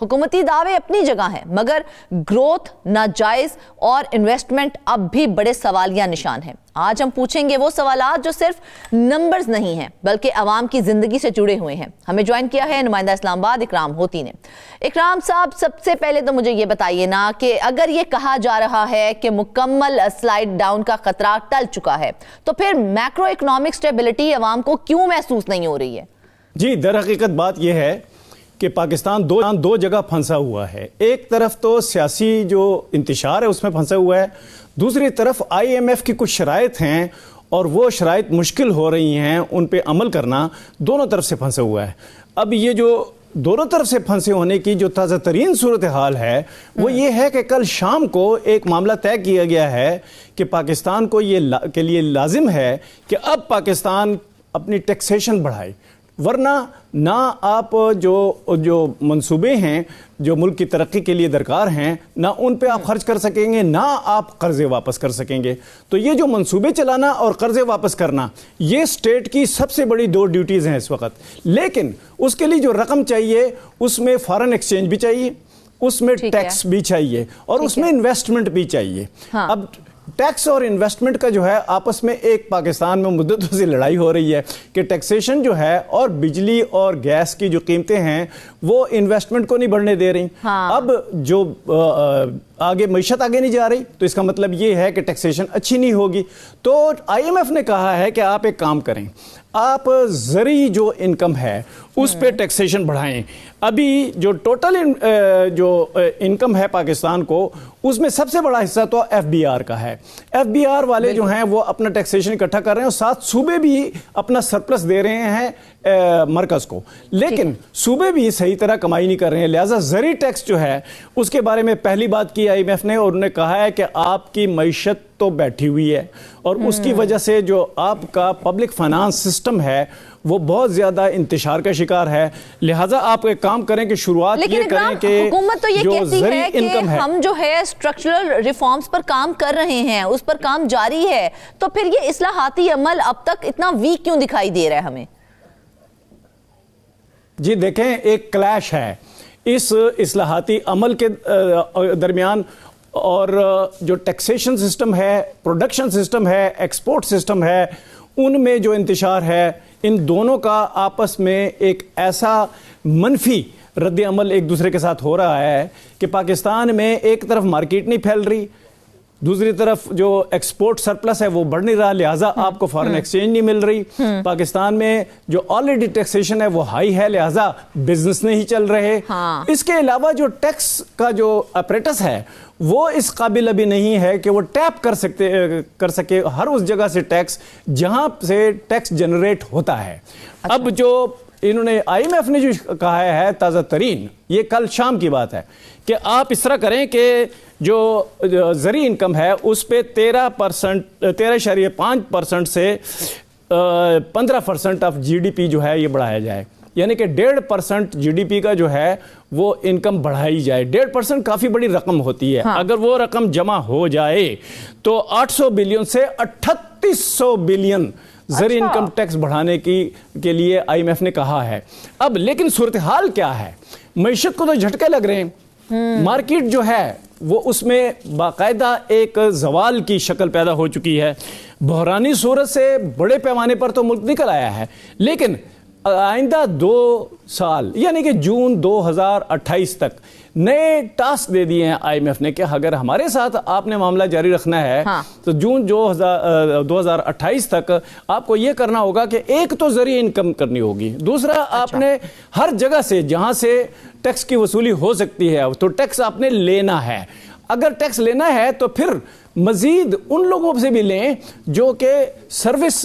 حکومتی دعوے اپنی جگہ ہیں مگر گروتھ ناجائز اور انویسٹمنٹ اب بھی بڑے سوالیہ نشان ہیں۔ آج ہم پوچھیں گے وہ سوالات جو صرف نمبرز نہیں ہیں بلکہ عوام کی زندگی سے جڑے ہوئے ہیں۔ ہمیں جوائن کیا ہے نمائندہ اسلام آباد اکرام ہوتی نے۔ اکرام صاحب، سب سے پہلے تو مجھے یہ بتائیے نا کہ اگر یہ کہا جا رہا ہے کہ مکمل سلائیڈ ڈاؤن کا خطرہ ٹل چکا ہے تو پھر میکرو اکنامک سٹیبلٹی عوام کو کیوں محسوس نہیں ہو رہی ہے؟ جی، در حقیقت بات یہ ہے کہ پاکستان دو جگہ پھنسا ہوا ہے۔ ایک طرف تو سیاسی جو انتشار ہے اس میں پھنسا ہوا ہے، دوسری طرف IMF کی کچھ شرائط ہیں اور وہ شرائط مشکل ہو رہی ہیں، ان پہ عمل کرنا دونوں طرف سے پھنسا ہوا ہے۔ اب یہ جو دونوں طرف سے پھنسے ہونے کی جو تازہ ترین صورتحال ہے وہ یہ ہے کہ کل شام کو ایک معاملہ طے کیا گیا ہے کہ پاکستان کو یہ کے لیے لازم ہے کہ اب پاکستان اپنی ٹیکسیشن بڑھائے، ورنہ نہ آپ جو منصوبے ہیں جو ملک کی ترقی کے لیے درکار ہیں نہ ان پہ آپ خرچ کر سکیں گے، نہ آپ قرضے واپس کر سکیں گے۔ تو یہ جو منصوبے چلانا اور قرضے واپس کرنا یہ اسٹیٹ کی سب سے بڑی دو ڈیوٹیز ہیں اس وقت، لیکن اس کے لیے جو رقم چاہیے اس میں فارن ایکسچینج بھی چاہیے، اس میں ٹیکس بھی چاہیے اور اس میں انویسٹمنٹ بھی چاہیے۔ اب ٹیکس اور انویسٹمنٹ کا جو ہے آپس میں ایک پاکستان میں مدتوں سے لڑائی ہو رہی ہے کہ ٹیکسیشن جو ہے اور بجلی اور گیس کی جو قیمتیں ہیں وہ انویسٹمنٹ کو نہیں بڑھنے دے رہی۔ اب جو آگے معیشت آگے نہیں جا رہی تو اس کا مطلب یہ ہے کہ ٹیکسیشن اچھی نہیں ہوگی۔ تو IMF نے کہا ہے کہ آپ ایک کام کریں، آپ زرعی جو انکم ہے اس پہ ٹیکسیشن بڑھائیں۔ ابھی جو ٹوٹل جو انکم ہے پاکستان کو اس میں سب سے بڑا حصہ تو FBR کا ہے۔ FBR والے جو ہیں وہ اپنا ٹیکسیشن اکٹھا کر رہے ہیں اور ساتھ صوبے بھی اپنا سرپلس دے رہے ہیں مرکز کو، لیکن صوبے بھی صحیح طرح کمائی نہیں کر رہے ہیں، لہٰذا زرعی ٹیکس جو ہے اس کے بارے میں پہلی بات کی IMF نے، اور انہوں نے کہا ہے کہ آپ کی معیشت تو بیٹھی ہوئی ہے اور اس کی وجہ سے جو آپ کا پبلک فائنانس سسٹم ہے وہ بہت زیادہ انتشار کا شکار ہے، لہٰذا آپ ایک کام کریں کہ شروعات یہ کریں کہ حکومت تو یہ جو کہتی زرعی ہے کہ انکم ہے ہم جو ہے اسٹرکچرل ریفارمز پر کام کر رہے ہیں، اس پر کام جاری ہے، تو پھر یہ اصلاحاتی عمل اب تک اتنا ویک کیوں دکھائی دے رہا ہے ہمیں؟ جی دیکھیں، ایک کلیش ہے اس اصلاحاتی عمل کے درمیان اور جو ٹیکسیشن سسٹم ہے، پروڈکشن سسٹم ہے، ایکسپورٹ سسٹم ہے، ان میں جو انتشار ہے، ان دونوں کا آپس میں ایک ایسا منفی رد عمل ایک دوسرے کے ساتھ ہو رہا ہے کہ پاکستان میں ایک طرف مارکیٹ نہیں پھیل رہی، دوسری طرف جو ایکسپورٹ سرپلس ہے وہ بڑھ نہیں رہا، لہٰذا آپ کو فارن ایکسچینج نہیں مل رہی۔ پاکستان میں جو آلریڈی ٹیکسیشن ہے وہ ہائی ہے، لہٰذا بزنس نہیں چل رہے۔ اس کے علاوہ جو ٹیکس کا جو اپریٹس ہے وہ اس قابل ابھی نہیں ہے کہ وہ ٹیپ کر سکے ہر اس جگہ سے ٹیکس جہاں سے ٹیکس جنریٹ ہوتا ہے۔ اب جو انہوں نے IMF نے جو کہا ہے تازہ ترین، یہ کل شام کی بات ہے کہ آپ اس طرح کریں کہ جو زرعی انکم ہے اس پہ 13.5% سے 15% آف GDP جو ہے یہ بڑھایا جائے، یعنی کہ 1.5% GDP کا جو ہے وہ انکم بڑھائی جائے۔ 1.5% کافی بڑی رقم ہوتی ہے، اگر وہ رقم جمع ہو جائے تو 800 بلین سے 3800 بلین زرعی انکم ٹیکس بڑھانے کے لیے IMF نے کہا ہے۔ اب لیکن صورتحال کیا ہے؟ معیشت کو تو جھٹکے لگ رہے ہیں، مارکیٹ جو ہے وہ اس میں باقاعدہ ایک زوال کی شکل پیدا ہو چکی ہے، بحرانی صورت سے بڑے پیمانے پر تو ملک نکل آیا ہے، لیکن آئندہ 2 سال یعنی کہ جون 2028 تک نئے ٹاسک دے دیے ہیں IMF نے کہ اگر ہمارے ساتھ آپ نے معاملہ جاری رکھنا ہے تو جون 2028 تک آپ کو یہ کرنا ہوگا کہ ایک تو زرعی انکم کرنی ہوگی، دوسرا آپ نے ہر جگہ سے جہاں سے ٹیکس کی وصولی ہو سکتی ہے تو ٹیکس آپ نے لینا ہے۔ اگر ٹیکس لینا ہے تو پھر مزید ان لوگوں سے بھی لیں جو کہ سروس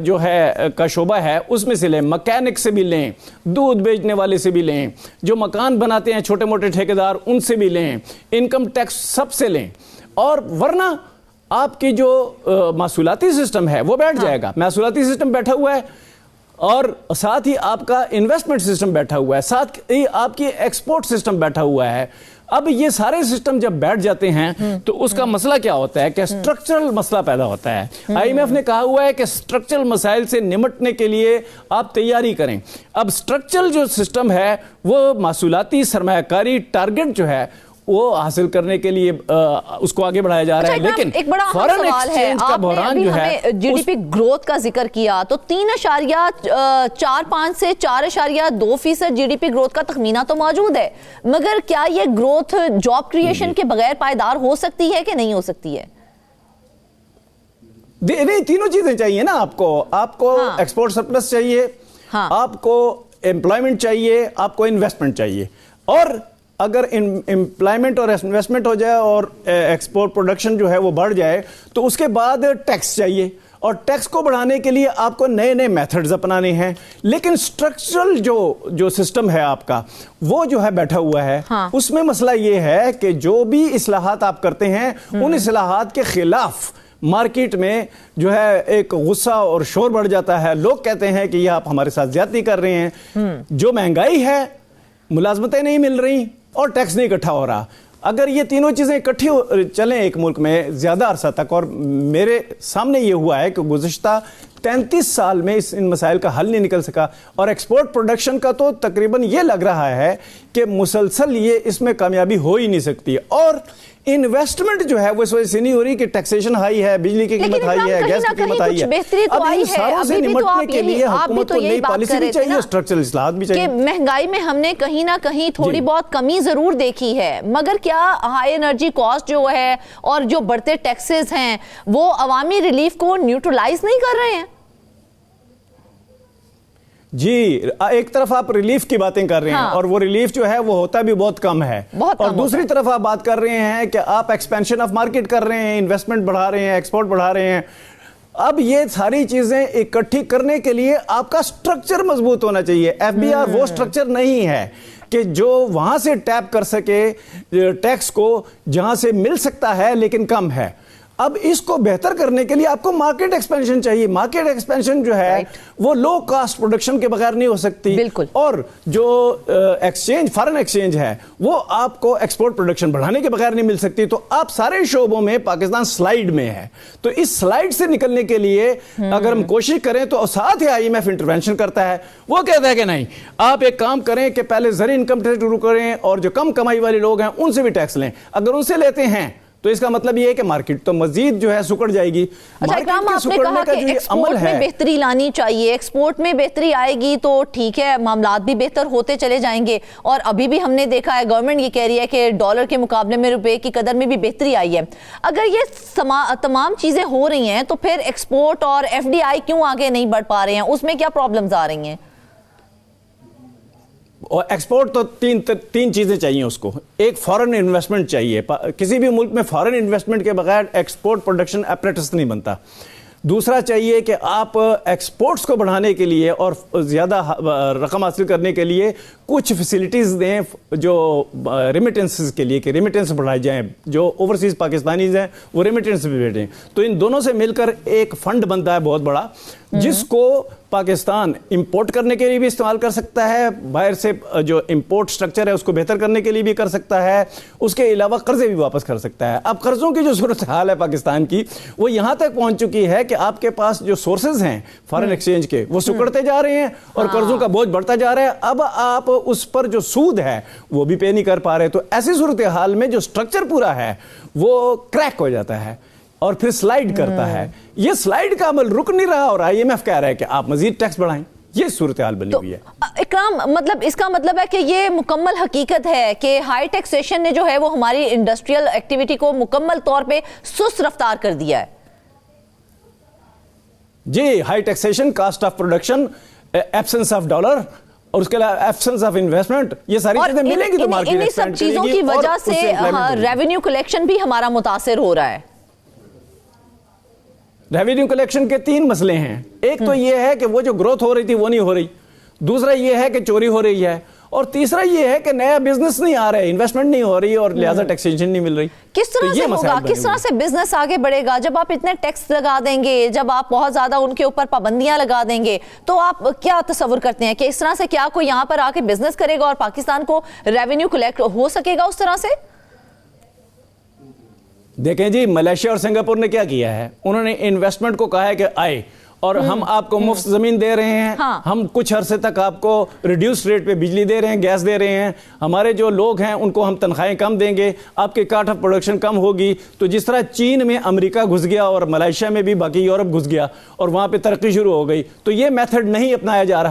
جو ہے کا شعبہ ہے اس میں سے لیں، مکینک سے بھی لیں، دودھ بیچنے والے سے بھی لیں، جو مکان بناتے ہیں چھوٹے موٹے ٹھیکیدار ان سے بھی لیں، انکم ٹیکس سب سے لیں، اور ورنہ آپ کی جو محصولاتی سسٹم ہے وہ بیٹھ جائے گا۔ محصولاتی سسٹم بیٹھا ہوا ہے، اور ساتھ ہی آپ کا انویسٹمنٹ سسٹم بیٹھا ہوا ہے, ساتھ ہی آپ کی ایکسپورٹ سسٹم بیٹھا ہوا ہے. اب یہ سارے سسٹم جب بیٹھ جاتے ہیں تو اس کا مسئلہ کیا ہوتا ہے کہ سٹرکچرل مسئلہ پیدا ہوتا ہے. آئی ایم ایف نے کہا ہوا ہے کہ سٹرکچرل مسائل سے نمٹنے کے لیے آپ تیاری کریں. اب سٹرکچرل جو سسٹم ہے وہ محصولاتی سرمایہ کاری ٹارگٹ جو ہے وہ حاصل کرنے کے لیے اس کو آگے بڑھایا جا رہا ہے. لیکن ایک بڑا فارن سوال ہے, ایکسچینج کا آپ نے بحران ابھی جو ہے ہمیں جی ڈی پی گروتھ کا ذکر کیا تو 3.45 سے 4.2% جی ڈی پی گروتھ کا تخمینہ تو موجود ہے, مگر کیا یہ گروتھ جاب کریشن کے بغیر پائیدار ہو سکتی ہے کہ نہیں ہو سکتی ہے؟ نہیں, تینوں چیزیں چاہیے نا آپ کو ایکسپورٹ سرپلس چاہیے, آپ کو امپلائمنٹ چاہیے, آپ کو انویسٹمنٹ چاہیے. اور اگر امپلائمنٹ اور انویسٹمنٹ ہو جائے اور ایکسپورٹ پروڈکشن جو ہے وہ بڑھ جائے تو اس کے بعد ٹیکس چاہیے, اور ٹیکس کو بڑھانے کے لیے آپ کو نئے نئے میتھڈز اپنانے ہیں. لیکن سٹرکچرل جو سسٹم ہے آپ کا وہ جو ہے بیٹھا ہوا ہے, اس میں مسئلہ یہ ہے کہ جو بھی اصلاحات آپ کرتے ہیں ان اصلاحات کے خلاف مارکیٹ میں جو ہے ایک غصہ اور شور بڑھ جاتا ہے. لوگ کہتے ہیں کہ یہ آپ ہمارے ساتھ زیادتی کر رہے ہیں, جو مہنگائی ہے, ملازمتیں نہیں مل رہی اور ٹیکس نہیں اکٹھا ہو رہا. اگر یہ تینوں چیزیں اکٹھی چلیں ایک ملک میں زیادہ عرصہ تک, اور میرے سامنے یہ ہوا ہے کہ گزشتہ 33 سال میں ان مسائل کا حل نہیں نکل سکا, اور ایکسپورٹ پروڈکشن کا تو تقریباً یہ لگ رہا ہے کہ مسلسل یہ اس میں کامیابی ہو ہی نہیں سکتی. اور انویسٹمنٹ جو ہے وہ اس وجہ سے نہیں ہو رہی کہ ٹیکسیشن ہائی ہے, بجلی کی قیمت ہائی ہے, گیس کی قیمت ہائی ہے. اب ان ساروں سے نمٹنے کے لیے حکومت کو نئی پالیسی بھی چاہیے, اسٹرکچرل اصلاحات بھی چاہیے. کہ مہنگائی میں ہم نے کہیں نہ کہیں تھوڑی بہت کمی ضرور دیکھی ہے, مگر کیا ہائی انرجی کاسٹ جو ہے اور جو بڑھتے ٹیکسز ہیں وہ عوامی ریلیف کو نیوٹرلائز نہیں کر رہے ہیں؟ جی, ایک طرف آپ ریلیف کی باتیں کر رہے ہیں اور وہ ریلیف جو ہے وہ ہوتا بھی بہت کم ہے, اور دوسری طرف آپ بات کر رہے ہیں کہ آپ ایکسپینشن آف مارکیٹ کر رہے ہیں, انویسٹمنٹ بڑھا رہے ہیں, ایکسپورٹ بڑھا رہے ہیں. اب یہ ساری چیزیں اکٹھی کرنے کے لیے آپ کا سٹرکچر مضبوط ہونا چاہیے. ایف بی آر وہ سٹرکچر نہیں ہے کہ جو وہاں سے ٹیپ کر سکے ٹیکس کو جہاں سے مل سکتا ہے لیکن کم ہے. اب اس کو بہتر کرنے کے لیے آپ کو مارکیٹ ایکسپینشن چاہیے. مارکیٹ ایکسپینشن جو ہے وہ لو کاسٹ پروڈکشن کے بغیر نہیں ہو سکتی, اور جو ایکسچینج فارن ایکسچینج ہے وہ آپ کو ایکسپورٹ پروڈکشن بڑھانے کے بغیر نہیں مل سکتی. تو آپ سارے شعبوں میں پاکستان سلائیڈ میں ہے, تو اس سلائیڈ سے نکلنے کے لیے اگر ہم کوشش کریں تو ساتھ ہی آئی ایم ایف انٹرونشن کرتا ہے. وہ کہتا ہے کہ نہیں, آپ ایک کام کریں کہ پہلے زرعی انکم ٹیکس شروع کریں اور جو کم کمائی والے لوگ ہیں ان سے بھی ٹیکس لیں. اگر ان سے لیتے ہیں تو اس کا مطلب یہ ہے کہ مارکیٹ تو مزید جو ہے سکڑ جائے گی. اچھا اکرام, آپ نے کہا کہ ایکسپورٹ میں بہتری لانی چاہیے, ایکسپورٹ میں بہتری آئے گی تو ٹھیک ہے, معاملات بھی بہتر ہوتے چلے جائیں گے. اور ابھی بھی ہم نے دیکھا ہے گورنمنٹ یہ کہہ رہی ہے کہ ڈالر کے مقابلے میں روپے کی قدر میں بھی بہتری آئی ہے. اگر یہ تمام چیزیں ہو رہی ہیں تو پھر ایکسپورٹ اور ایف ڈی آئی کیوں آگے نہیں بڑھ پا رہے ہیں؟ اس میں کیا پرابلمز آ رہی ہیں؟ اور ایکسپورٹ تو تین چیزیں چاہیے اس کو. ایک فارن انویسٹمنٹ چاہیے, کسی بھی ملک میں فارن انویسٹمنٹ کے بغیر ایکسپورٹ پروڈکشن اپریٹس نہیں بنتا. دوسرا چاہیے کہ آپ ایکسپورٹس کو بڑھانے کے لیے اور زیادہ رقم حاصل کرنے کے لیے کچھ فیسلٹیز دیں جو ریمیٹنسز کے لیے, کہ ریمیٹنس بڑھائے جائیں, جو اوورسیز پاکستانیز ہیں وہ ریمیٹنس بھی بھیجیں. تو ان دونوں سے مل کر ایک فنڈ بنتا ہے بہت بڑا, جس کو پاکستان امپورٹ کرنے کے لیے بھی استعمال کر سکتا ہے, باہر سے جو امپورٹ سٹرکچر ہے اس کو بہتر کرنے کے لیے بھی کر سکتا ہے, اس کے علاوہ قرضے بھی واپس کر سکتا ہے. اب قرضوں کی جو صورتحال ہے پاکستان کی وہ یہاں تک پہنچ چکی ہے کہ آپ کے پاس جو سورسز ہیں فارن ایکسچینج کے وہ سکڑتے جا رہے ہیں اور قرضوں کا بوجھ بڑھتا جا رہا ہے. اب آپ اس پر جو سود ہے وہ بھی پے نہیں کر پا رہے. تو ایسی صورتحال میں جو سٹرکچر پورا ہے وہ کریک ہو جاتا ہے اور پھر سلائیڈ کرتا ہے. یہ سلائیڈ کا عمل رک نہیں رہا اور آئی ایم ایف کہہ رہا ہے کہ آپ مزید ٹیکس بڑھائیں. یہ صورتحال بنی ہوئی ہے. اکرام, مطلب اس کا مطلب ہے کہ یہ مکمل حقیقت ہے کہ ہائی ٹیکسیشن نے جو ہے وہ ہماری انڈسٹریل ایکٹیویٹی کو مکمل طور پہ سست رفتار کر دیا ہے. جی, high taxation, cost of production, absence of dollar اور اس کے علاوہ ایبسنس آف انویسٹمنٹ, یہ ساری چیزیں ملیں گی تو مارکیٹ انہی سب چیزوں کی وجہ سے ریونیو کلیکشن بھی ہمارا متاثر ہو رہا ہے. ریونیو کلیکشن کے تین مسئلے ہیں. ایک تو یہ ہے کہ وہ جو گروتھ ہو رہی تھی وہ نہیں ہو رہی, دوسرا یہ ہے کہ چوری ہو رہی ہے, اور تیسرا یہ ہے کہ نیا بزنس نہیں آ رہا ہے, انویسٹمنٹ نہیں ہو رہی اور لہٰذا ٹیکسیشن نہیں مل رہی. کس طرح سے ہوگا, کس طرح سے بزنس آگے بڑھے گا جب آپ اتنے ٹیکس لگا دیں گے, جب آپ بہت زیادہ ان کے اوپر پابندیاں لگا دیں گے؟ تو آپ کیا تصور کرتے ہیں کہ اس طرح سے کیا کوئی یہاں پر آ کے بزنس کرے گا اور پاکستان کو ریونیو کلیکٹ ہو سکے گا اس طرح سے؟ دیکھیں جی, ملیشیا اور سنگاپور نے کیا کیا ہے, انہوں نے انویسٹمنٹ کو کہا ہے کہ آئے اور ہم آپ کو مفت زمین دے رہے ہیں, ہم کچھ عرصے تک آپ کو ریڈیوس ریٹ پہ بجلی دے رہے ہیں, گیس دے رہے ہیں, ہمارے جو لوگ ہیں ان کو ہم تنخواہیں کم دیں گے, آپ کے کاسٹ آف پروڈکشن کم ہوگی. تو جس طرح چین میں امریکہ گھس گیا اور ملائیشیا میں بھی باقی یورپ گھس گیا اور وہاں پہ ترقی شروع ہو گئی, تو یہ میتھڈ نہیں اپنایا جا رہا.